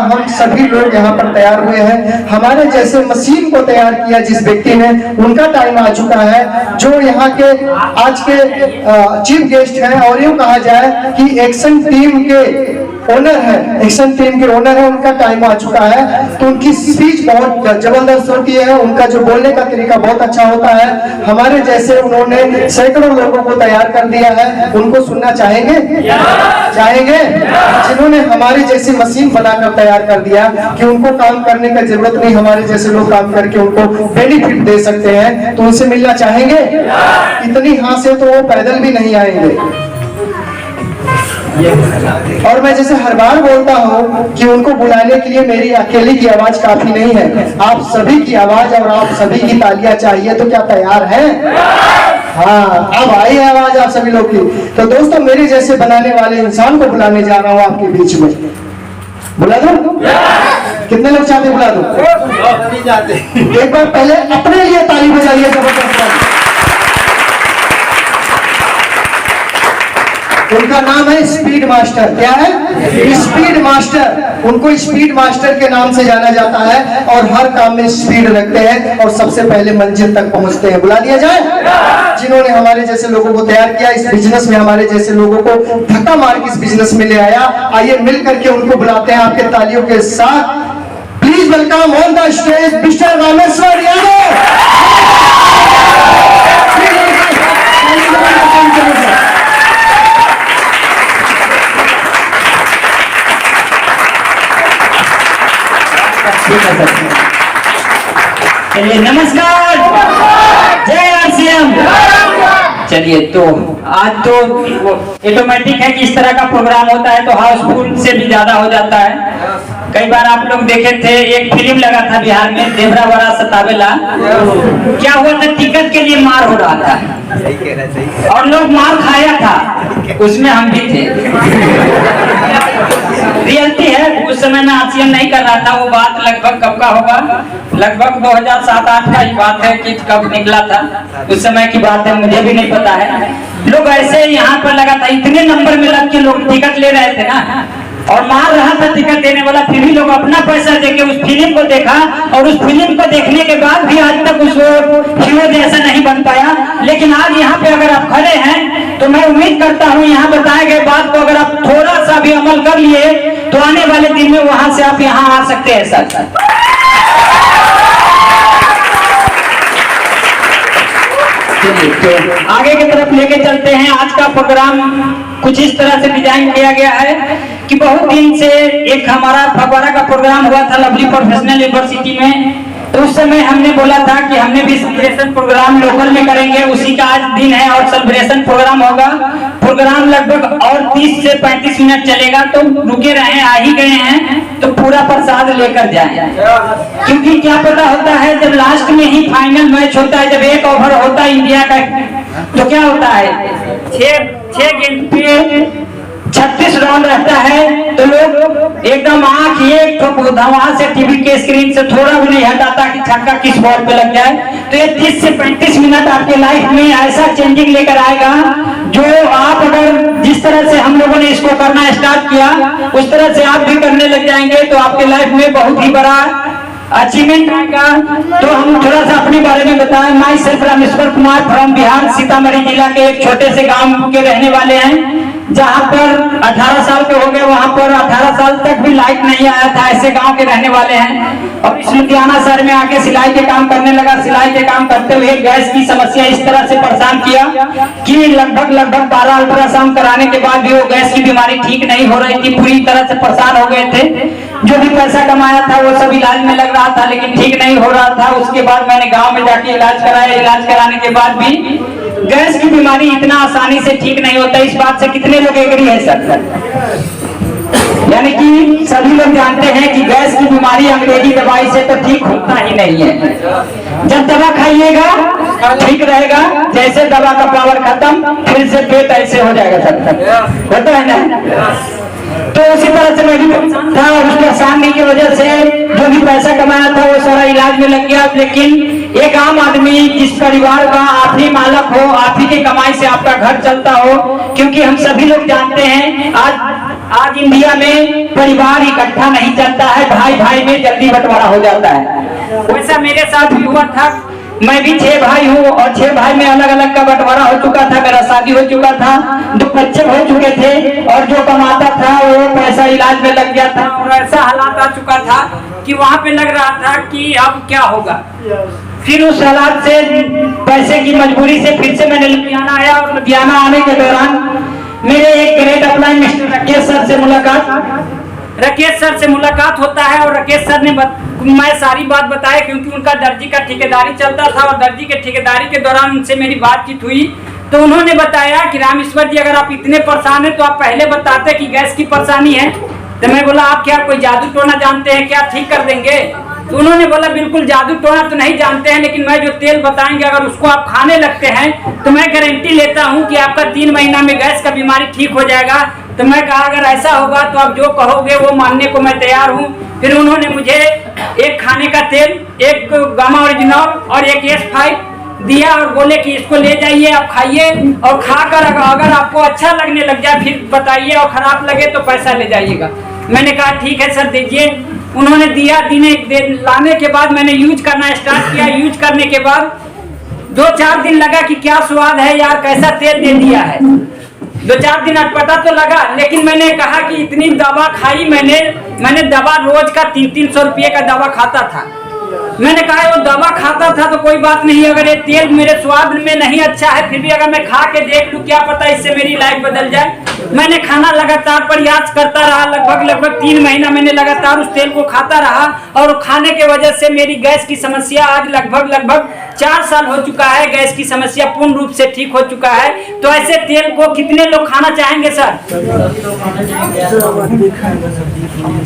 हम सभी लोग यहाँ पर तैयार हुए हैं। हमारे जैसे मशीन को तैयार किया जिस व्यक्ति ने, उनका टाइम आ चुका है, जो यहाँ के आज के चीफ गेस्ट हैं और यूँ कहा जाए कि एक्शन टीम के ओनर है, एक्शन टीम के ओनर है, उनका टाइम आ चुका है। तो उनकी स्पीच बहुत जबरदस्त होती है, उनका जो बोलने का तरीका बहुत अच्छा होता है। हमारे जैसे उन्होंने सैकड़ों लोगों को तैयार कर दिया है, उनको सुनना चाहेंगे? चाहेंगे? जिन्होंने हमारे जैसी मशीन बनाकर तैयार कर दिया कि उनको काम करने का जरूरत नहीं, हमारे जैसे लोग काम करके उनको बेनिफिट दे सकते हैं, तो उनसे मिलना चाहेंगे? इतनी हाँ से तो वो पैदल भी नहीं आएंगे। और मैं जैसे हर बार बोलता हूँ कि उनको बुलाने के लिए मेरी अकेले की आवाज काफी नहीं है, आप सभी की आवाज और आप सभी की तालियां चाहिए। तो क्या तैयार हैं? हाँ, अब आई है आवाज आप सभी लोग की। तो दोस्तों, मेरे जैसे बनाने वाले इंसान को बुलाने जा रहा हूँ आपके बीच में। बुला दो? कितने लोग चाहते बुला दो? एक बार पहले अपने लिए ताली बजाइए जबरदस्त। उनका नाम है स्पीड मास्टर। क्या है? Speed master. उनको स्पीड मास्टर के नाम से जाना जाता है और हर काम में स्पीड रखते हैं और सबसे पहले मंजिल तक पहुंचते हैं। बुला दिया जाए? जिन्होंने हमारे जैसे लोगों को तैयार किया, इस बिजनेस में हमारे जैसे लोगों को धक्का मार के इस बिजनेस में ले आया। आइए मिल करके उनको बुलाते हैं आपके तालियों के साथ। Please welcome on the stage mister Rameshwar Yadav. चलिए, नमस्कार, जय आरसीएम। चलिए, तो आज तो ऑटोमेटिक है कि इस तरह का प्रोग्राम होता है तो हाउसफुल से भी ज्यादा हो जाता है। कई बार आप लोग देखे थे, एक फिल्म लगा था बिहार में, देवरा बड़ा सतावेला। क्या हुआ था? टिकट के लिए मार हो रहा था और लोग मार खाया था, उसमें हम भी थे। रियलिटी है, उस समय मैं आरसीएम नहीं कर रहा था। वो बात लगभग कब का होगा? लगभग 2007-8 का ही बात है कि कब निकला था, उस समय की बात है, मुझे भी नहीं पता है। लोग ऐसे यहाँ पर लगा था, इतने नंबर में लग के लोग टिकट ले रहे थे ना, और मार रहा था टिकट देने वाला, फिर भी लोग अपना पैसा देके उस फिल्म को देखा और उस फिल्म को देखने के बाद भी आज तक उस हीरो जैसा नहीं बन पाया। लेकिन आज यहाँ पे अगर आप खड़े हैं तो मैं उम्मीद करता हूँ यहाँ बताए गए बात को अगर आप थोड़ा सा भी अमल कर लिए तो आने वाले दिन में वहां से आप यहाँ आ सकते हैं। सर, तो आगे की तरफ लेके चलते हैं। आज का प्रोग्राम कुछ इस तरह से डिजाइन किया गया है कि बहुत दिन से एक हमारा फगवाड़ा का प्रोग्राम हुआ था लवली प्रोफेशनल यूनिवर्सिटी में, तो उस समय हमने बोला था कि हमने भी सेलिब्रेशन प्रोग्राम लोकल में करेंगे। उसी का आज दिन है और सेलिब्रेशन प्रोग्राम होगा। प्रोग्राम लगभग और 30 से 35 मिनट चलेगा, तो रुके रहे, आ ही गए हैं तो पूरा प्रसाद लेकर जाएं, क्योंकि क्या पता होता है जब लास्ट में ही फाइनल मैच होता है, जब एक ओवर होता है इंडिया का, तो क्या होता है 6 गेंद पे 36 राउंड रहता है, तो लोग एकदम आंख एक वहां से टीवी के स्क्रीन से थोड़ा भी नहीं हटाता कि छक्का किस बॉल पे लग जाए। तो ये 30 से 35 मिनट आपके लाइफ में ऐसा चेंजिंग लेकर आएगा, जो आप अगर जिस तरह से हम लोगों ने इसको करना स्टार्ट किया उस तरह से आप भी करने लग जाएंगे तो आपके लाइफ में बहुत ही बड़ा अचीवमेंट आएगा। तो हम थोड़ा सा अपने बारे में बताएं। My self Rameshwar Kumar from Bihar, Sitamarhi जिला के एक छोटे से गांव के रहने वाले हैं, जहां पर 18 साल के हो गए, वहां पर 18 साल तक भी लाइट नहीं आया था। ऐसे गांव के रहने वाले हैं और इस लुधियाना शहर में आके सिलाई के काम करने लगा। सिलाई के काम करते हुए गैस की समस्या इस तरह से परेशान किया कि लगभग 12 अल्ट्रासाउंड कराने के बाद भी वो गैस की बीमारी ठीक नहीं हो रही थी। पूरी तरह से परेशान हो गए थे। जो भी पैसा कमाया था वो सब इलाज में लग रहा था, लेकिन ठीक नहीं हो रहा था। उसके बाद मैंने गाँव में जाके इलाज कराया। इलाज कराने के बाद भी गैस की बीमारी इतना आसानी से ठीक नहीं होता। इस बात से कितने लोग एग्री है सर? यानी कि सभी लोग जानते हैं कि गैस की बीमारी अंग्रेजी दवाई से तो ठीक होता ही नहीं है। जब दवा खाइएगा ठीक रहेगा, जैसे दवा का पावर खत्म फिर से पेट ऐसे हो जाएगा सर, होता है ना। तो उसी तरह से मैं भी था और उस परेशानी की वजह से जो भी पैसा कमाया था वो सारा इलाज में लग गया। लेकिन एक आम आदमी जिस परिवार का आप ही मालक हो, आप ही के कमाई से आपका घर चलता हो, क्योंकि हम सभी लोग जानते हैं आज आज इंडिया में परिवार इकट्ठा नहीं चलता है, भाई भाई में जल्दी बंटवारा हो जाता है। वैसा मेरे साथ भी हुआ था। मैं भी 6 भाई हूँ और 6 भाई में अलग अलग का बंटवारा हो चुका था। मेरा शादी हो चुका था, 2 बच्चे हो चुके थे और जो कमाता था वो पैसा इलाज में लग गया था और ऐसा हालात आ चुका था कि वहाँ पे लग रहा था कि अब क्या होगा। फिर उस हालात से पैसे की मजबूरी से फिर से मैंने लुधियाना आया और लुधियाना आने के दौरान मेरे एक great upline mister Rakesh sir से मुलाकात होता है और राकेश सर ने मैं सारी बात बताया क्योंकि उनका दर्जी का ठेकेदारी चलता था और दर्जी के ठेकेदारी के दौरान उनसे मेरी बातचीत हुई तो उन्होंने बताया कि रामेश्वर जी अगर आप इतने परेशान हैं तो आप पहले बताते कि गैस की परेशानी है। तो मैं बोला आप क्या कोई जादू टोना जानते हैं क्या, ठीक कर देंगे? तो उन्होंने बोला बिल्कुल जादू टोना तो नहीं जानते हैं लेकिन मैं जो तेल बताएंगे अगर उसको आप खाने लगते हैं तो मैं गारंटी लेता हूं कि आपका 3 महीना में गैस का बीमारी ठीक हो जाएगा। तो मैं कहा अगर ऐसा होगा तो आप जो कहोगे वो मानने को मैं तैयार हूं। फिर उन्होंने मुझे एक खाने का तेल, एक गामा ओरिजिनल और एक S5 दिया और बोले कि इसको ले जाइए आप खाइए और खाकर अगर आपको अच्छा लगने लग जाए फिर बताइए और खराब लगे तो पैसा ले जाइएगा। मैंने कहा ठीक है सर दीजिए। उन्होंने दिया, लाने के बाद मैंने यूज करना स्टार्ट किया। यूज करने के बाद 2-4 दिन लगा कि क्या स्वाद है यार, कैसा तेल दे दिया है। 2-4 दिन अटपटा तो लगा लेकिन मैंने कहा कि इतनी दवा खाई मैंने दवा रोज का 300-300 रुपये का दवा खाता था। मैंने कहा वो दवा खाता था तो कोई बात नहीं, अगर ये तेल मेरे स्वाद में नहीं अच्छा है फिर भी अगर मैं खा के देख लूं क्या पता इससे मेरी लाइफ बदल जाए। मैंने खाना लगातार प्रयास करता रहा, लगभग 3 महीना मैंने लगातार उस तेल को खाता रहा और खाने के वजह से मेरी गैस की समस्या आज लगभग 4 साल हो चुका है। गैस की समस्या पूर्ण रूप से ठीक हो चुका है। तो ऐसे तेल को कितने लोग खाना चाहेंगे सर?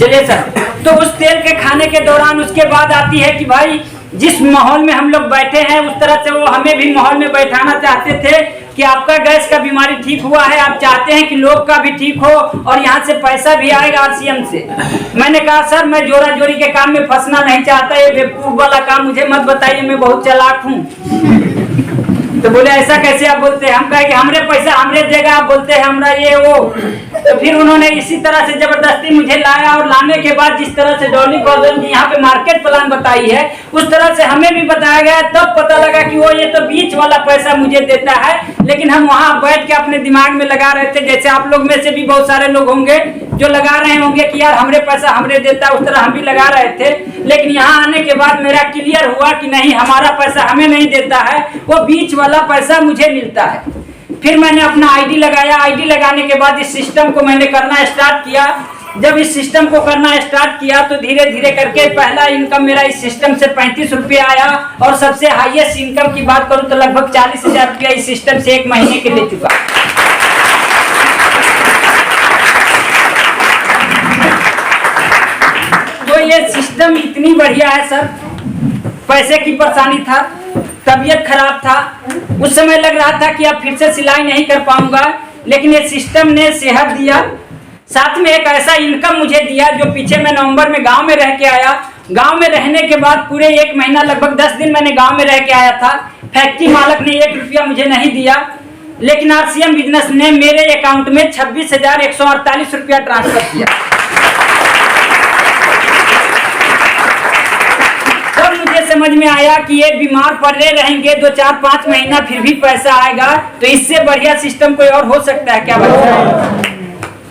चलिए सर। तो उस तेल के खाने के दौरान उसके बाद आती है कि भाई जिस माहौल में हम लोग बैठे हैं उस तरह से वो हमें भी माहौल में बैठाना चाहते थे कि आपका गैस का बीमारी ठीक हुआ है, आप चाहते हैं कि लोग का भी ठीक हो और यहाँ से पैसा भी आएगा RCM से। मैंने कहा सर मैं जोरा जोरी के काम में फंसना नहीं चाहता, ये बेवकूफ वाला काम मुझे मत बताइए, मैं बहुत चालाक हूँ। तो बोले ऐसा कैसे आप बोलते हैं? हम कहे कि हमरे पैसा हमरे देगा, आप बोलते हैं हमरा ये वो। तो फिर उन्होंने इसी तरह से जबरदस्ती मुझे लाया और लाने के बाद जिस तरह से डॉली गौतम जी यहाँ पे मार्केट प्लान बताई है उस तरह से हमें भी बताया गया। तब पता लगा कि वो ये तो बीच वाला पैसा मुझे देता है, लेकिन हम वहाँ बैठ के अपने दिमाग में लगा रहे थे जैसे आप लोग में से भी बहुत सारे लोग होंगे जो लगा रहे होंगे कि यार हमरे पैसा हमरे देता है, उस तरह हम भी लगा रहे थे। लेकिन यहाँ आने के बाद मेरा क्लियर हुआ कि नहीं, हमारा पैसा हमें नहीं देता है, वो बीच वाला पैसा मुझे मिलता है। फिर मैंने अपना आईडी लगाया। आईडी लगाने के बाद इस सिस्टम को मैंने करना स्टार्ट किया। जब इस सिस्टम को करना स्टार्ट किया तो धीरे धीरे करके पहला इनकम मेरा इस सिस्टम से 35 रुपये आया और सबसे हाईएस्ट इनकम की बात करूं तो लगभग 40,000 रुपया इस सिस्टम से 1 महीने के ले चुका। तो ये सिस्टम इतनी बढ़िया है सर। पैसे की परेशानी था, तबीयत खराब था, उस समय लग रहा था कि अब फिर से सिलाई नहीं कर पाऊंगा, लेकिन ये सिस्टम ने सेहत दिया, साथ में एक ऐसा इनकम मुझे दिया जो पीछे मैं नवंबर में गांव में रह के आया। गांव में रहने के बाद पूरे 1 महीना लगभग 10 दिन मैंने गांव में रह के आया था। फैक्ट्री मालक ने 1 रुपया मुझे नहीं दिया, लेकिन RCM बिजनेस ने मेरे अकाउंट में 26,148 रुपया ट्रांसफर किया। तब मुझे समझ में आया कि ये बीमार पड़े रहेंगे 2-4-5 महीना फिर भी पैसा आएगा, तो इससे बढ़िया सिस्टम कोई और हो सकता है क्या?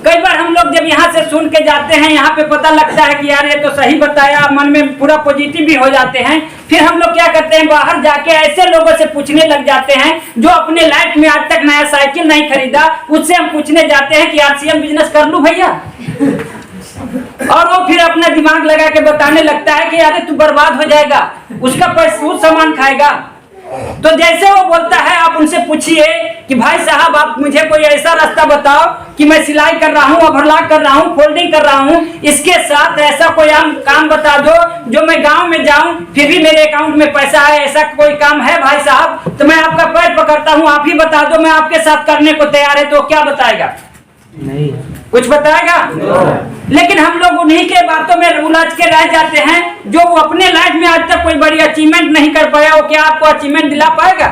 कई बार हम लोग जब यहाँ से सुन के जाते हैं, यहाँ पे पता लगता है कि यार ये तो सही बताया, मन में पूरा पॉजिटिव भी हो जाते हैं। फिर हम लोग क्या करते हैं, बाहर जाके ऐसे लोगों से पूछने लग जाते हैं जो अपने लाइफ में आज तक नया साइकिल नहीं खरीदा, उससे हम पूछने जाते हैं कि RCM बिजनेस कर लूं भैया। और वो फिर अपना दिमाग लगा के बताने लगता है कि यार तू बर्बाद हो जाएगा, उसका पैसा वो सामान खाएगा। तो जैसे वो बोलता है आप उनसे पूछिए कि भाई साहब आप मुझे कोई ऐसा रास्ता बताओ कि मैं सिलाई कर रहा हूँ, ओवरलॉक कर रहा हूँ, फोल्डिंग कर रहा हूँ, इसके साथ ऐसा कोई काम बता दो जो मैं गांव में जाऊं फिर भी मेरे अकाउंट में पैसा आए, ऐसा कोई काम है भाई साहब? तो मैं आपका पैर पकड़ता हूँ, आप ही बता दो, मैं आपके साथ करने को तैयार है। तो क्या बताएगा? नहीं कुछ बताएगा? लेकिन हम लोग उन्हीं के बातों में उलझ के रह जाते हैं जो वो अपने लाइफ में आज तक कोई बड़ी अचीवमेंट नहीं कर पाया, वो क्या आपको अचीवमेंट दिला पाएगा?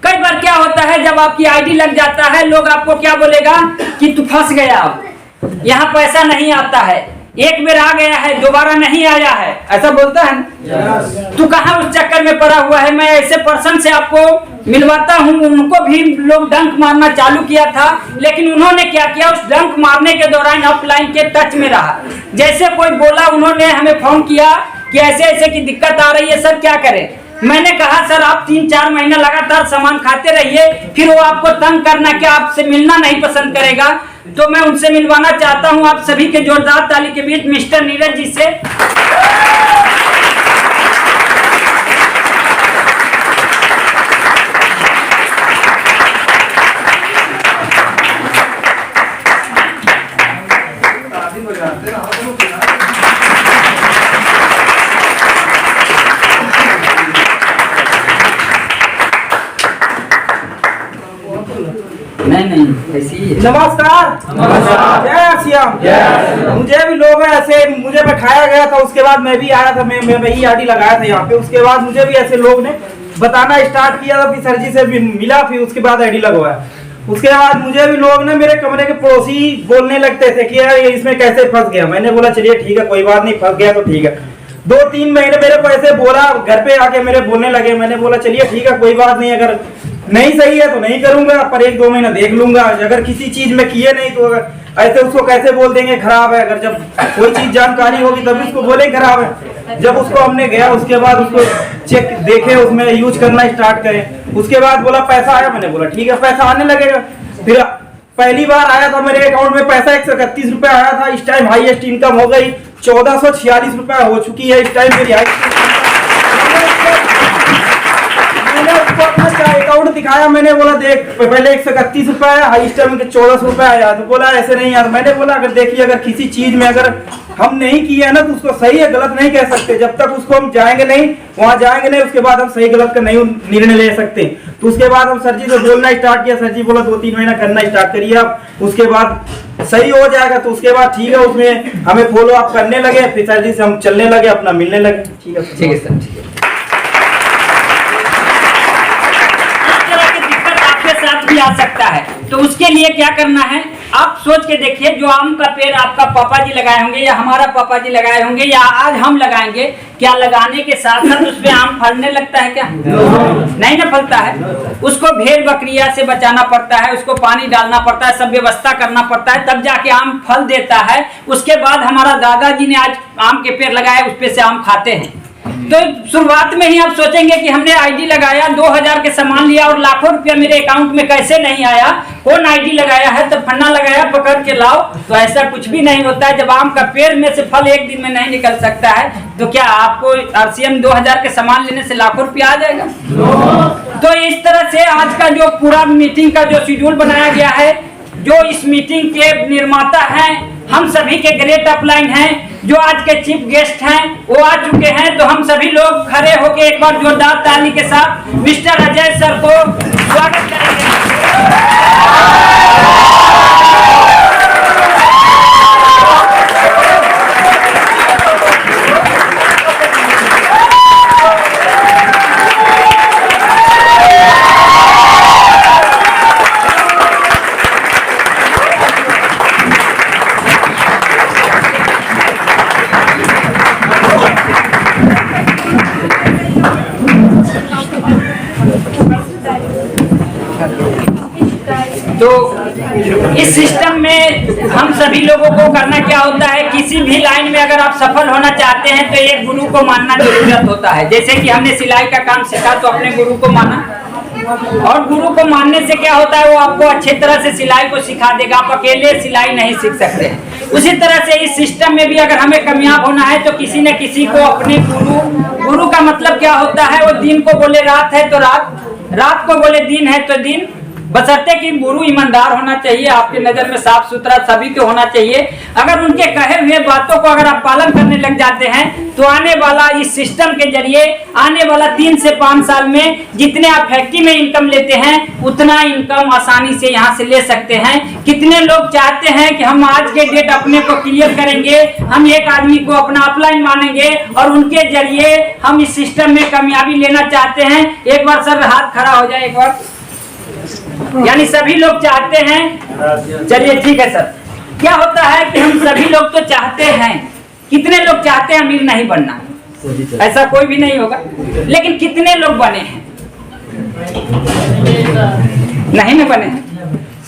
कई बार क्या होता है, जब आपकी आईडी लग जाता है, लोग आपको क्या बोलेगा कि तू फंस गया, अब यहाँ पैसा नहीं आता है, एक बार आ गया है दोबारा नहीं आया है, ऐसा बोलता है ना। तू कहाँ उस चक्कर में पड़ा हुआ है। मैं ऐसे पर्सन से आपको मिलवाता हूँ, उनको भी लोग डंक मारना चालू किया था, लेकिन उन्होंने क्या किया, उस डंक मारने के दौरान अपलाइन के टच में रहा। जैसे कोई बोला, उन्होंने हमें फोन किया कि ऐसे ऐसे की दिक्कत आ रही है सर, क्या करें। मैंने कहा सर आप 3-4 महीना लगातार सामान खाते रहिए, फिर वो आपको तंग करना, क्या आपसे मिलना नहीं पसंद करेगा। तो मैं उनसे मिलवाना चाहता हूं आप सभी के जोरदार ताली के बीच मिस्टर नीरज जी से। नहीं ऐसी ही है। नमस्कार। जय श्याम। मुझे भी लोग ऐसे, मुझे बैठाया गया था, उसके बाद मैं भी आया था, मैं वही आईडी लगाया था यहाँ पे। उसके बाद मुझे भी ऐसे लोग ने बताना स्टार्ट किया था, फिर सर जी से भी मिला, फिर उसके बाद आईडी लगवाया। उसके बाद मुझे भी लोग ने, मेरे कमरे के पड़ोसी बोलने लगते थे कि यार ये इसमें कैसे फंस गया। मैंने बोला चलिए ठीक है, कोई बात नहीं, फंस गया तो ठीक है। 2-3 महीने मेरे को ऐसे बोला, घर पे आके मेरे बोलने लगे। मैंने बोला चलिए ठीक है, कोई बात नहीं, अगर नहीं सही है तो नहीं करूंगा, पर 1-2 महीना देख लूंगा। अगर किसी चीज में किए नहीं तो ऐसे उसको कैसे बोल देंगे खराब है। अगर जब कोई चीज जानकारी होगी तभी उसको बोले खराब है। जब उसको हमने गया, उसके बाद उसको चेक देखे, उसमें यूज करना स्टार्ट करें। उसके बाद बोला पैसा आया, मैंने बोला ठीक है पैसा आने लगेगा। फिर पहली बार आया था मेरे अकाउंट में पैसा 131 रुपए आया था। इस टाइम हाईएस्ट इनकम हो गई 1446 रुपए हो चुकी है इस टाइम मेरी। मैंने उसको अपना अकाउंट दिखाया, मैंने बोला देख पहले 131 रुपए आया, हाईएस्ट टाइम 1400 रुपए आया। तो बोला ऐसे नहीं यार। मैंने बोला अगर देखिए, अगर किसी चीज में अगर हम नहीं किए है ना तो उसको सही है गलत नहीं कह सकते। जब तक उसको हम जाएंगे नहीं, वहां जाएंगे नहीं, उसके बाद हम सही गलत का नहीं निर्णय ले सकते। तो उसके बाद हम सर जी से बोलना स्टार्ट किया। सर जी बोला 2-3 महीना करना स्टार्ट करिए आप, उसके बाद सही हो जाएगा। तो उसके बाद ठीक है, उसमें हमें फॉलो अप करने लगे। फिर सर जी से हम चलने लगे, अपना मिलने लगे। ठीक है सर, ठीक है। भी आ सकता है, तो उसके लिए क्या करना है, आप सोच के देखिए, जो आम का पेड़ आपका पापा जी लगाए होंगे या हमारा पापा जी लगाए होंगे या आज हम लगाएंगे, क्या लगाने के साथ साथ उसमें आम फलने लगता है क्या? नहीं ना फलता है। उसको भेड़ बकरिया से बचाना पड़ता है, उसको पानी डालना पड़ता है, सब व्यवस्था करना पड़ता है, तब जाके आम फल देता है। उसके बाद हमारा दादाजी ने आज आम के पेड़ लगाए, उस पे से आम खाते हैं। तो शुरुआत में ही आप सोचेंगे कि हमने आईडी लगाया, 2000 के सामान लिया और लाखों रुपया मेरे अकाउंट में कैसे नहीं आया, कौन आईडी लगाया है, तो फन्ना लगाया पकड़ के लाओ। तो ऐसा कुछ भी नहीं होता है। जब आम का पेड़ में से फल एक दिन में नहीं निकल सकता है, तो क्या आपको RCM 2000 के सामान लेने से लाखों रुपया आ जाएगा? तो इस तरह से आज का जो पूरा मीटिंग का जो शेड्यूल बनाया गया है, जो इस मीटिंग के निर्माता हैं, हम सभी के ग्रेट अपलाइन हैं, जो आज के चीफ गेस्ट हैं वो आ चुके हैं। तो हम सभी लोग खड़े होकर एक बार जोरदार ताली के साथ मिस्टर अजय सर को स्वागत करेंगे। तो इस सिस्टम में हम सभी लोगों को करना क्या होता है, किसी भी लाइन में अगर आप सफल होना चाहते हैं तो एक गुरु को मानना जरूरत होता है। जैसे कि हमने सिलाई का काम सीखा तो अपने गुरु को माना, और गुरु को मानने से क्या होता है, वो आपको अच्छी तरह से सिलाई को सिखा देगा। आप अकेले सिलाई नहीं सीख सकते। उसी तरह से इस सिस्टम में भी अगर हमें कामयाब होना है तो किसी न किसी को अपने गुरु का मतलब क्या होता है, वो दिन को बोले रात है तो रात, रात को बोले दिन है तो दिन, बशर्ते कि गुरु ईमानदार होना चाहिए, आपके नजर में साफ सुथरा सभी को होना चाहिए। अगर उनके कहे हुए बातों को अगर आप पालन करने लग जाते हैं तो आने वाला इस सिस्टम के जरिए आने वाला 3 से 5 साल में जितने आप फैक्ट्री में इनकम लेते हैं उतना इनकम आसानी से यहाँ से ले सकते हैं। कितने लोग चाहते हैं कि हम आज के डेट अपने को क्लियर करेंगे, हम एक आदमी को अपना अपलाइन मानेंगे और उनके जरिए हम इस सिस्टम में कामयाबी लेना चाहते हैं। एक बार सर हाथ खड़ा हो जाए एक बार। यानी सभी लोग चाहते हैं। चलिए ठीक है सर। क्या होता है कि हम सभी लोग तो चाहते हैं, कितने लोग चाहते हैं अमीर नहीं बनना? ऐसा कोई भी नहीं होगा, लेकिन कितने लोग बने हैं? नहीं ना बने हैं।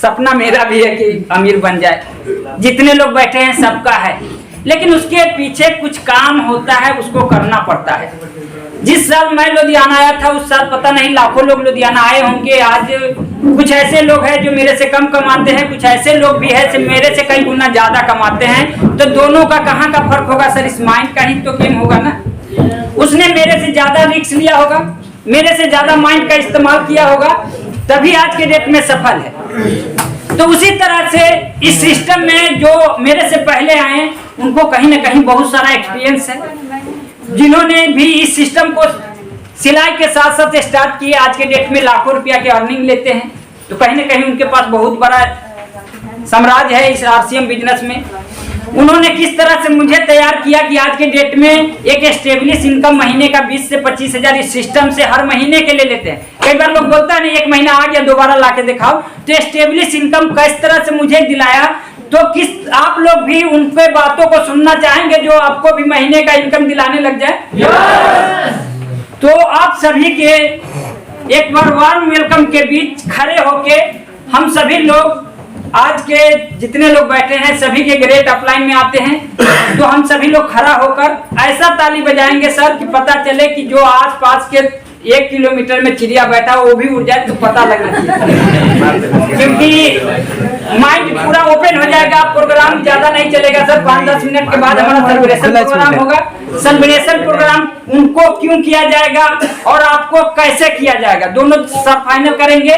सपना मेरा भी है कि अमीर बन जाए। जितने लोग बैठे हैं सबका है, लेकिन उसके पीछे कुछ काम होता है, उसको करना पड़ता है। जिस साल मैं लुधियाना आया था उस साल पता नहीं लाखों लोग लुधियाना आए होंगे। आज कुछ ऐसे लोग हैं जो मेरे से कम कमाते हैं, कुछ ऐसे लोग भी हैं जो मेरे से कई गुना ज्यादा कमाते हैं। तो दोनों का कहाँ का फर्क होगा सर? इस माइंड का ही तो गेम होगा ना। उसने मेरे से ज्यादा रिस्क लिया होगा, मेरे से ज्यादा माइंड का इस्तेमाल किया होगा, तभी आज के डेट में सफल है। तो उसी तरह से इस सिस्टम में जो मेरे से पहले आए उनको कहीं ना कहीं बहुत सारा एक्सपीरियंस है। जिन्होंने भी इस सिस्टम को सिलाई के साथ साथ स्टार्ट किए, आज के डेट में लाखों रुपया की अर्निंग लेते हैं। तो कहीं ना कहीं उनके पास बहुत बड़ा साम्राज्य है इस आरसीएम बिजनेस में। उन्होंने किस तरह से मुझे तैयार किया कि आज के डेट में एक स्टेबलिश इनकम महीने का 20 से 25 हजार इस सिस्टम से हर महीने के ले लेते हैं। कई बार लोग बोलता है नहीं, एक महीना आ गया दोबारा ला के दिखाओ। तो स्टेबलिश इनकम किस तरह से मुझे दिलाया, तो किस आप लोग भी उनके बातों को सुनना चाहेंगे जो आपको भी महीने का इनकम दिलाने लग जाए? तो आप सभी के एक बार वार्म वेलकम के बीच खड़े होके हम सभी लोग आज के जितने लोग बैठे हैं सभी के ग्रेट अपलाइन में आते हैं। तो हम सभी लोग खड़ा होकर ऐसा ताली बजाएंगे सर कि पता चले कि जो आस पास के 1 किलोमीटर में चिड़िया बैठा वो भी उड़ जाए तो पता लगना चाहिए। क्योंकि माइंड पूरा ओपन हो जाएगा। प्रोग्राम ज्यादा नहीं चलेगा सर, 5-10 मिनट के बाद हमारा सेलिब्रेशन प्रोग्राम होगा। सेलिब्रेशन प्रोग्राम उनको क्यों किया जाएगा और आपको कैसे किया जाएगा, दोनों सब फाइनल करेंगे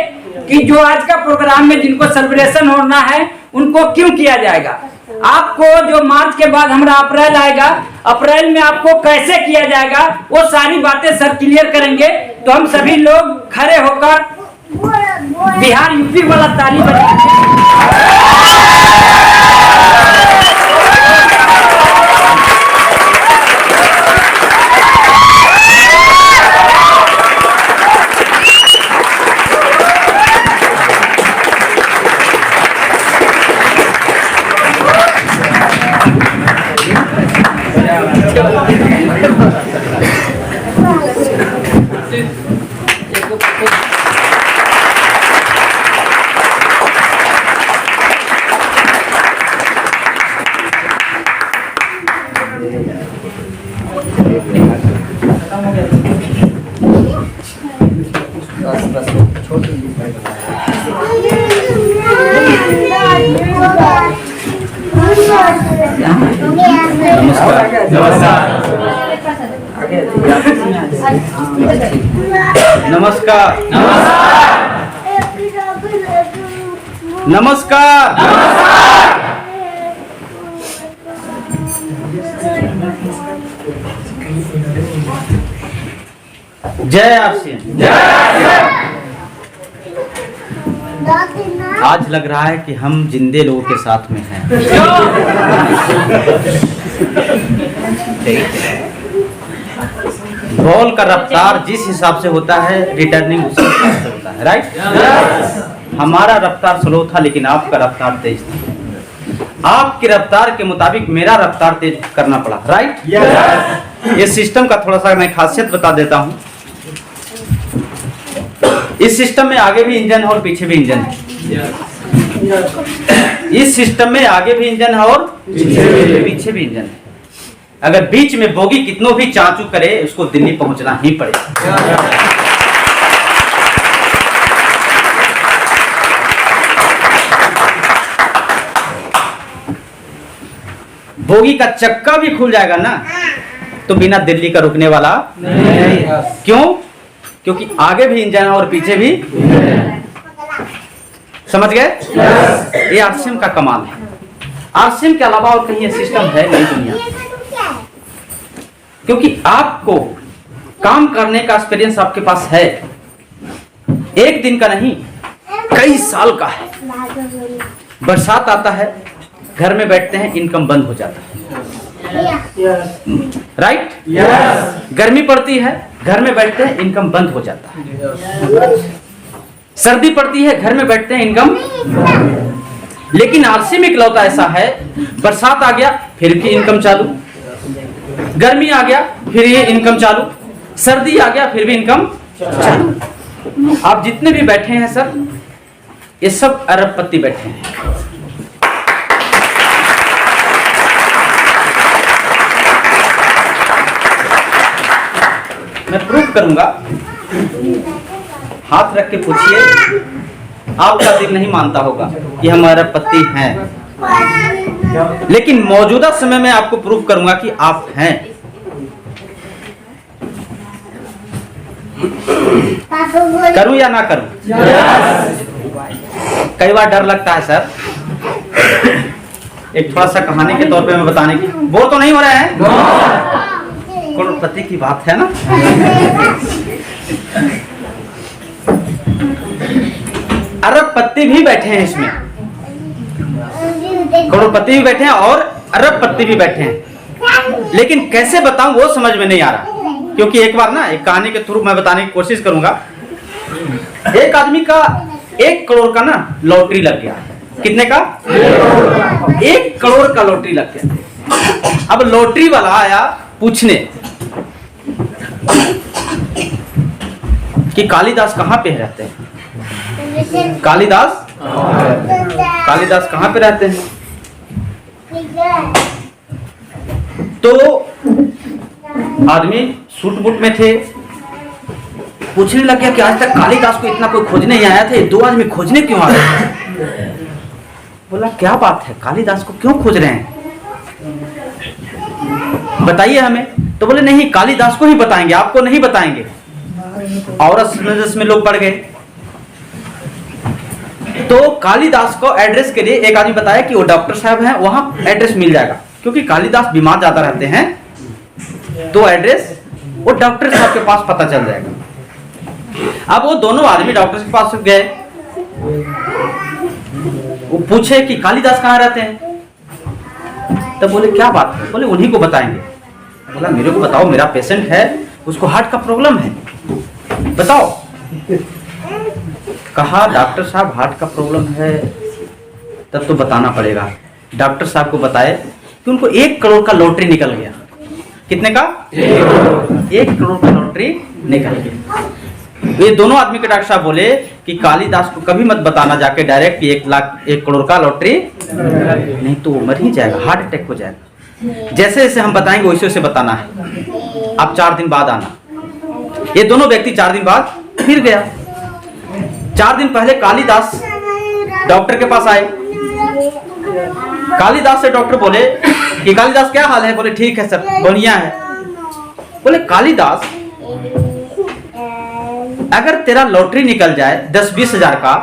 कि जो आज का प्रोग्राम में जिनको सेलिब्रेशन होना है उनको क्यों किया जाएगा। आपको जो मार्च के बाद हमारा अप्रैल आएगा, अप्रैल में आपको कैसे किया जाएगा वो सारी बातें सर क्लियर करेंगे। तो हम सभी लोग खड़े होकर बिहार यूपी वाला ताली बजाएंगे। नमस्कार। नमस्कार। जय आरसीएम। आज लग रहा है कि हम जिंदे लोगों के साथ में हैं। बॉल का रफ्तार जिस हिसाब से होता है रिटर्निंग उसी हिसाब से होता है, राइट? हमारा रफ्तार स्लो था लेकिन आपका रफ्तार तेज था। आपकी रफ्तार के मुताबिक मेरा रफ्तार तेज करना पड़ा, राइट? ये सिस्टम का थोड़ा सा मैं खासियत बता देता हूँ। इस सिस्टम में आगे भी इंजन है और पीछे भी इंजन है। इस सिस्टम में आगे भी इंजन है और पीछे भी इंजन है। अगर बीच में बोगी कितनों भी चाचू करे उसको दिल्ली पहुंचना ही पड़ेगा। बोगी का चक्का भी खुल जाएगा ना तो बिना दिल्ली का रुकने वाला नहीं। क्यों? क्योंकि आगे भी इंजन है और पीछे भी। समझ गए? ये आरसीएम का कमाल है। आरसीएम के अलावा और कहीं ये सिस्टम है नहीं दुनिया, क्योंकि आपको काम करने का एक्सपीरियंस आपके पास है, एक दिन का नहीं कई साल का है। बरसात आता है, घर में बैठते हैं, इनकम बंद हो जाता है, राइट? गर्मी पड़ती है, घर में बैठते हैं, इनकम बंद हो जाता है। सर्दी पड़ती है, घर में बैठते हैं, इनकम। लेकिन आरसीएम इकलौता ऐसा है, बरसात आ गया फिर भी इनकम चालू, गर्मी आ गया फिर ये इनकम चालू, सर्दी आ गया फिर भी इनकम चालू। आप जितने भी बैठे हैं सर, ये सब अरबपति बैठे हैं। मैं प्रूव करूंगा, हाथ रख के पूछिए, आपका दिल नहीं मानता होगा कि हम अरबपति हैं, लेकिन मौजूदा समय में आपको प्रूव करूंगा कि आप हैं। करूं या ना करूं? कई बार डर लगता है सर, एक थोड़ा सा कहानी के तौर पे मैं बताने की, बोर तो नहीं हो रहे हैं? करोड़पति की बात है ना। अरबपति भी बैठे हैं इसमें, करोड़पति भी बैठे हैं और अरबपति भी बैठे हैं, लेकिन कैसे बताऊं वो समझ में नहीं आ रहा। क्योंकि एक बार ना एक कहानी के थ्रू मैं बताने की कोशिश करूंगा। एक आदमी का 1 करोड़ का ना लॉटरी लग गया। कितने का? 1 करोड़ का लॉटरी लग गया। अब लॉटरी वाला आया पूछने कि कालिदास कहाँ पे रहते हैं? कालिदास कहाँ पे रहते हैं? तो आदमी सूट बूट में थे, पूछने लग गया कि आज तक कालिदास को इतना कोई खोजने नहीं आया था, ये 2 आदमी खोजने क्यों आ रहे? बोला क्या बात है, कालिदास को क्यों खोज रहे हैं, बताइए हमें। तो बोले नहीं, कालिदास को ही बताएंगे, आपको नहीं बताएंगे। और असमंजस में लोग पड़ गए। तो कालिदास को एड्रेस के लिए एक आदमी बताया कि वो डॉक्टर साहब हैं, वहां एड्रेस मिल जाएगा, क्योंकि कालिदास बीमार ज्यादा रहते हैं, तो एड्रेस वो डॉक्टर साहब के पास पता चल जाएगा। अब वो दोनों आदमी डॉक्टर के पास गए, वो पूछे कि कालिदास कहाँ रहते हैं? तब बोले क्या बात है? बोले उन्हीं को बताएंगे। बोला मेरे को बताओ, मेरा पेशेंट है, उसको हार्ट का प्रॉब्लम है, बताओ। कहा डॉक्टर साहब हार्ट का प्रॉब्लम है, तब तो बताना पड़ेगा। डॉक्टर साहब को बताए कि उनको 1 करोड़ का लॉटरी निकल गया। कितने का? 1 करोड़ का लॉटरी निकल गया। ये दोनों आदमी के डॉक्टर साहब बोले कि कालिदास को कभी मत बताना जाके डायरेक्ट कि 1 करोड़ का लॉटरी, नहीं तो मर ही जाएगा, हार्ट अटैक हो जाएगा। जैसे जैसे हम बताएंगे वैसे वैसे बताना है। आप 4 दिन बाद आना। ये दोनों व्यक्ति 4 दिन बाद फिर गया। 4 दिन पहले कालिदास डॉक्टर के पास आए। कालिदास से डॉक्टर बोले कि कालिदास क्या हाल है? बोले ठीक है सर, बढ़िया है। बोले कालिदास, अगर तेरा लॉटरी निकल जाए 10-20 हजार का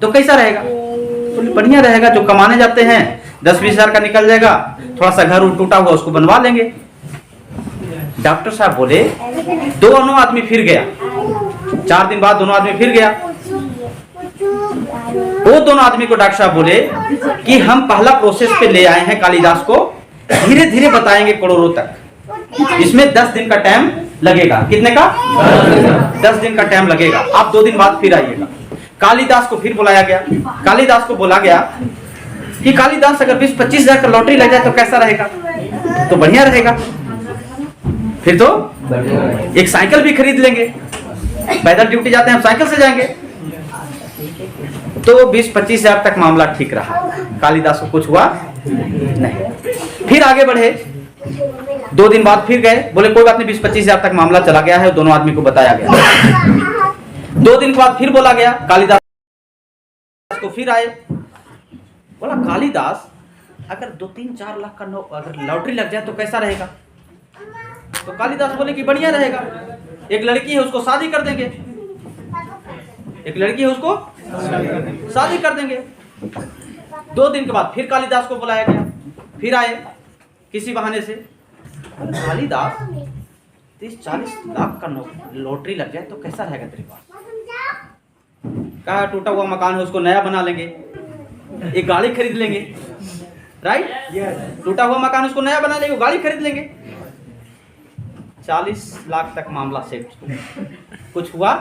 तो कैसा रहेगा? बोले बढ़िया रहेगा, जो कमाने जाते हैं 10-20 हजार का निकल जाएगा, थोड़ा सा घर टूटा हुआ उसको बनवा लेंगे। डॉक्टर साहब बोले दोनों आदमी फिर गया। 4 दिन बाद दोनों आदमी फिर गया। वो दोनों आदमी को डॉक्टर साहब बोले कि हम पहला प्रोसेस पे ले आए हैं कालिदास को, धीरे धीरे बताएंगे करोड़ों तक, इसमें 10 दिन का टाइम लगेगा। कितने का? 10 दिन का टाइम लगेगा। आप 2 दिन बाद फिर आइएगा। कालिदास को फिर बुलाया गया। कालिदास को बोला गया कि कालिदास अगर 20-25 हजार का लॉटरी लग जाए तो कैसा रहेगा? तो बढ़िया रहेगा, फिर तो एक साइकिल भी खरीद लेंगे, पैदल ड्यूटी जाते हैं हम साइकिल से जाएंगे। तो 20-25 हजार तक मामला ठीक रहा, कालिदास को कुछ हुआ नहीं। फिर आगे बढ़े, 2 दिन बाद फिर गए, बोले कोई बात नहीं, 20-25 हजार तक मामला चला गया है, दोनों आदमी को बताया गया। 2 दिन बाद फिर बोला गया, कालिदास को फिर आए। बोला कालिदास अगर 2-3-4 लाख का अगर लॉटरी लग जाए तो कैसा रहेगा? तो कालिदास बोले कि बढ़िया रहेगा, एक लड़की है उसको शादी कर देंगे, एक लड़की है उसको शादी कर देंगे। 2 दिन के बाद फिर कालिदास को बुलाया गया, फिर आए किसी बहाने से। कालिदास 30-40 लाख का लॉटरी लग जाए तो कैसा रहेगा तेरे पास? कहा टूटा हुआ मकान है उसको नया बना लेंगे, एक गाड़ी खरीद लेंगे, राइट? टूटा हुआ मकान उसको नया बना लेंगे, गाड़ी खरीद लेंगे। 40 लाख तक मामला सेट, कुछ हुआ?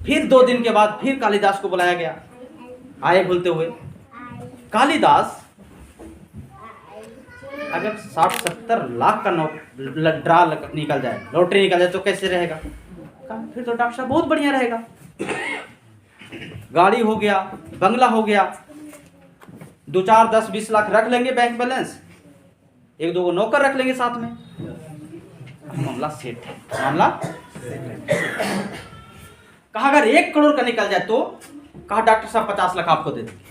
फिर 2 दिन के बाद फिर कालिदास को बुलाया गया, आए बोलते हुए। कालिदास अगर 60-70 लाख का ड्रा निकल जाए, लॉटरी निकल जाए तो कैसे रहेगा? फिर तो डॉक्टर साहब बहुत बढ़िया रहेगा, गाड़ी हो गया, बंगला हो गया, 2-4, 10-20 लाख रख लेंगे बैंक बैलेंस, 1-2 को नौकर रख लेंगे साथ में, मामला सेट है, मामला। कहा अगर 1 करोड़ का निकल जाए तो कहा डॉक्टर साहब 50 लाख आपको दे देंगे।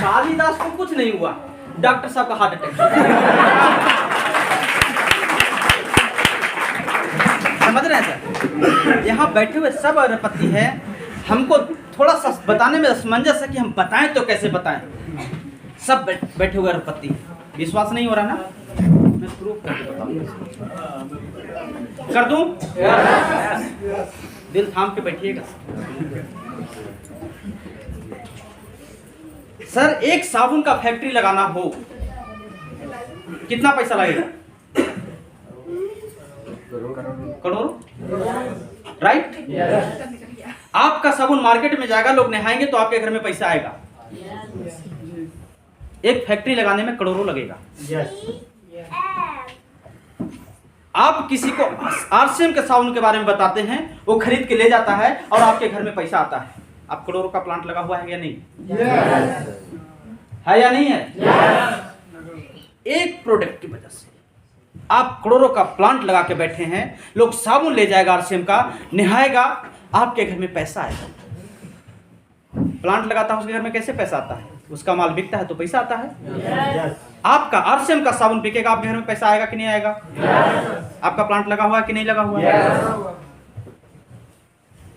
कालिदास को कुछ नहीं हुआ, डॉक्टर साहब का हार्ट अटैक। समझ रहे हैं सर? यहाँ बैठे हुए सब अरबपति हैं, हमको थोड़ा सा बताने में असमंजस है कि हम बताएं तो कैसे बताएं। सब बैठे हुए अरबपति, विश्वास नहीं हो रहा ना? मैं प्रूफ करके बताऊंगा, कर दूं? दिल थाम के बैठिएगा। सर एक साबुन का फैक्ट्री लगाना हो कितना पैसा लगेगा? करोड़ों, राइट? आपका साबुन मार्केट में जाएगा, लोग नहाएंगे तो आपके घर में पैसा आएगा। एक फैक्ट्री लगाने में करोड़ों लगेगा। आप किसी को आरसीएम के साबुन के बारे में बताते हैं, वो खरीद के ले जाता है और आपके घर में पैसा आता है। आप करोड़ों का प्लांट लगा हुआ है या नहीं? है या नहीं है? एक प्रोडक्ट की वजह से आप करोड़ों का प्लांट लगा के बैठे हैं, लोग साबुन ले जाएगा आरसीएम का, नहाएगा, आपके घर में पैसा आएगा। प्लांट लगाता है उसके घर में कैसे पैसा आता है? उसका माल बिकता है तो पैसा आता है। आपका आरसीएम का साबुन बिकेगा, आपके घर में पैसा आएगा कि नहीं आएगा? आपका प्लांट लगा हुआ है कि नहीं लगा हुआ है?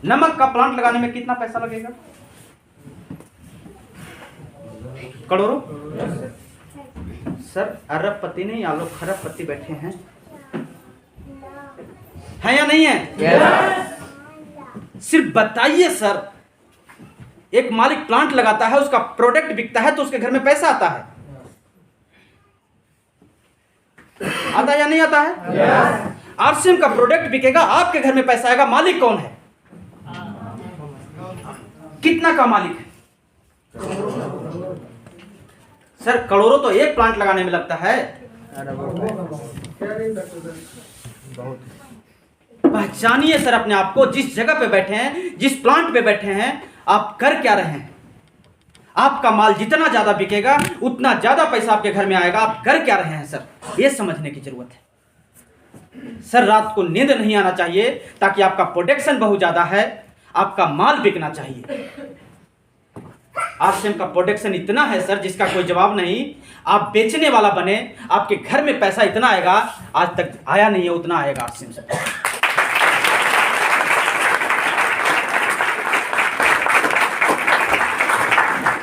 नमक का प्लांट लगाने में कितना पैसा लगेगा? करोड़ों। सर अरबपति नहीं, आप लोग खरबपति बैठे हैं, है या नहीं है? सिर्फ बताइए सर, एक मालिक प्लांट लगाता है, उसका प्रोडक्ट बिकता है तो उसके घर में पैसा आता है। आता या नहीं आता है? आरसीएम का प्रोडक्ट बिकेगा, आपके घर में पैसा आएगा। मालिक कौन है? कितना का मालिक है? सर करोड़ों तो एक प्लांट लगाने में लगता है। पहचानिए सर अपने आप को, जिस जगह पे बैठे हैं, जिस प्लांट पे बैठे हैं, आप कर क्या रहे हैं? आपका माल जितना ज्यादा बिकेगा उतना ज्यादा पैसा आपके घर में आएगा। आप कर क्या रहे हैं सर? ये समझने की जरूरत है। सर रात को नींद नहीं आना चाहिए, ताकि आपका प्रोडक्शन बहुत ज्यादा है, आपका माल बिकना चाहिए। आरसीएम का प्रोडक्शन इतना है सर जिसका कोई जवाब नहीं। आप बेचने वाला बने, आपके घर में पैसा इतना आएगा, आज तक आया नहीं है, उतना आएगा आरसीएम से।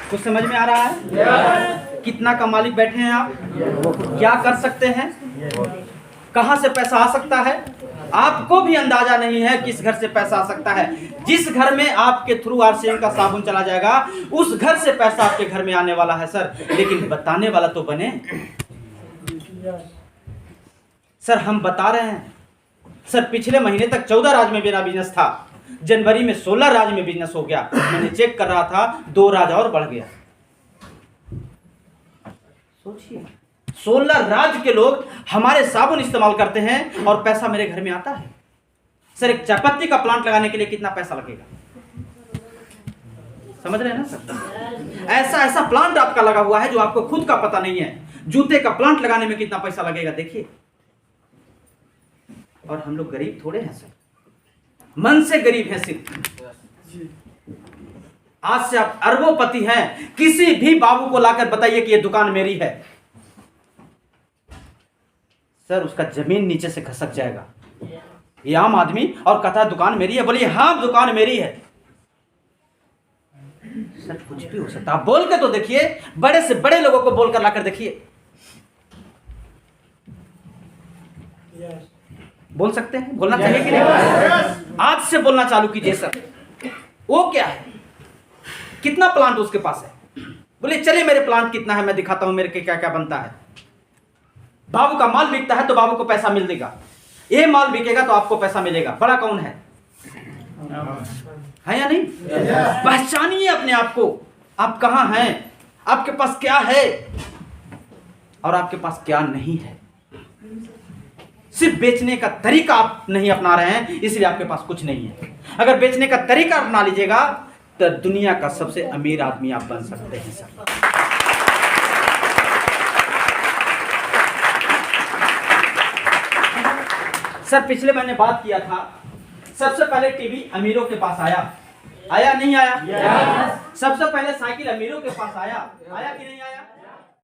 कुछ समझ में आ रहा है? कितना का मालिक बैठे हैं आप, क्या कर सकते हैं, कहां से पैसा आ सकता है, आपको भी अंदाजा नहीं है किस घर से पैसा आ सकता है। जिस घर में आपके थ्रू आरसीएम का साबुन चला जाएगा, उस घर से पैसा आपके घर में आने वाला है सर, लेकिन बताने वाला तो बने। सर हम बता रहे हैं सर, पिछले महीने तक 14 राज्य में मेरा बिजनेस था, जनवरी में 16 राज्य में बिजनेस हो गया। मैंने चेक कर रहा था, 2 राज्य और बढ़ गया। सोचिए 16 राज्य के लोग हमारे साबुन इस्तेमाल करते हैं और पैसा मेरे घर में आता है। सर एक चायपत्ती का प्लांट लगाने के लिए कितना पैसा लगेगा? समझ रहे हैं ना सर? ऐसा प्लांट आपका लगा हुआ है जो आपको खुद का पता नहीं है। जूते का प्लांट लगाने में कितना पैसा लगेगा देखिए। और हम लोग गरीब थोड़े हैं सर, मन से गरीब हैं सिर्फ। आज से आप अरबोपति हैं। किसी भी बाबू को लाकर बताइए कि ये दुकान मेरी है, सर उसका जमीन नीचे से खसक जाएगा। ये आम आदमी और कथा दुकान मेरी है। बोलिए हाँ दुकान मेरी है। सर कुछ भी हो सकता, आप बोल के तो देखिए, बड़े से बड़े लोगों को बोलकर लाकर देखिए। बोल सकते हैं, बोलना चाहिए कि नहीं? आज से बोलना चालू कीजिए सर। वो क्या है, कितना प्लांट उसके पास है? बोले चलिए मेरे प्लांट कितना है मैं दिखाता हूं, मेरे के क्या क्या बनता है। बाबू का माल बिकता है तो बाबू को पैसा मिलेगा, ये माल बिकेगा तो आपको पैसा मिलेगा। बड़ा कौन है या नहीं? पहचानिए अपने आप को, आप कहां हैं, आपके पास क्या है और आपके पास क्या नहीं है। सिर्फ बेचने का तरीका आप नहीं अपना रहे हैं, इसलिए आपके पास कुछ नहीं है। अगर बेचने का तरीका अपना लीजिएगा तो दुनिया का सबसे अमीर आदमी आप बन सकते हैं सर। सर पिछले मैंने बात किया था, सबसे पहले टीवी अमीरों के पास आया नहीं आया? सबसे पहले साइकिल अमीरों के पास आया कि नहीं आया?